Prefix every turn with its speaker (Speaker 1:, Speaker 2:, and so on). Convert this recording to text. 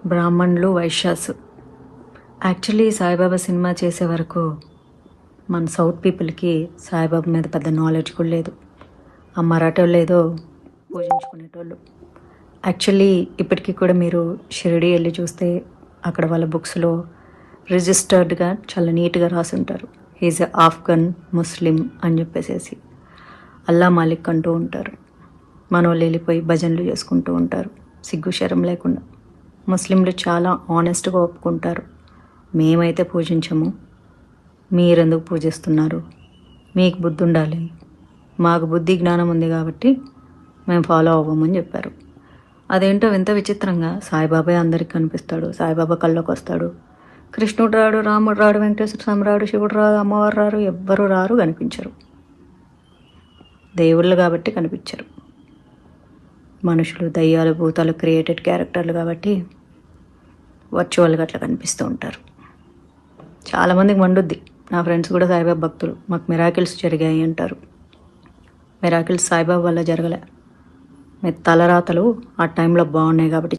Speaker 1: బ్రాహ్మణులు, Vaishyas. Actually Saibaba cinema చేసే వరకు మన సౌత్ పీపుల్కి సాయిబాబా మీద పెద్ద నాలెడ్జ్ కూడా లేదు. ఆ మరాఠోళ్ళు ఏదో పూజించుకునేటోళ్ళు. యాక్చువల్లీ ఇప్పటికీ కూడా మీరు షిరిడి వెళ్ళి చూస్తే అక్కడ వాళ్ళ బుక్స్లో రిజిస్టర్డ్గా చాలా నీట్గా రాసి ఉంటారు. హీజ్ ఎ ఆఫ్ఘన్ ముస్లిం అని చెప్పేసి అల్లా మాలిక్ అంటూ ఉంటారు. మనోళ్ళు వెళ్ళిపోయి భజనలు చేసుకుంటూ ఉంటారు సిగ్గు శరం లేకుండా. ముస్లింలు చాలా ఆనెస్ట్గా ఒప్పుకుంటారు, మేమైతే పూజించము, మీరెందుకు పూజిస్తున్నారు, మీకు బుద్ధి ఉండాలి, మాకు బుద్ధి జ్ఞానం ఉంది కాబట్టి మేము ఫాలో అవ్వమని చెప్పారు. అదేంటో వింత విచిత్రంగా సాయిబాబా అందరికి కనిపిస్తాడు, సాయిబాబా కళ్ళకి వస్తాడు. కృష్ణుడు రాడు, రాముడు రాడు, వెంకటేశ్వర స్వామి రాడు, శివుడు రాడు, అమ్మవారు రారు, ఎవ్వరు రారు, కనిపించరు. దేవుళ్ళు కాబట్టి కనిపించరు. మనుషులు, దయ్యాలు, భూతాలు క్రియేటెడ్ క్యారెక్టర్లు కాబట్టి వర్చువల్గా అట్లా కనిపిస్తూ ఉంటారు. చాలామందికి మండుద్ది. నా ఫ్రెండ్స్ కూడా సాయిబాబా భక్తులు. మాకు మిరాకిల్స్ జరిగాయి అంటారు. మిరాకిల్స్ సాయిబాబా వల్ల జరగలే. మీ తలరాతలు ఆ టైంలో బాగున్నాయి కాబట్టి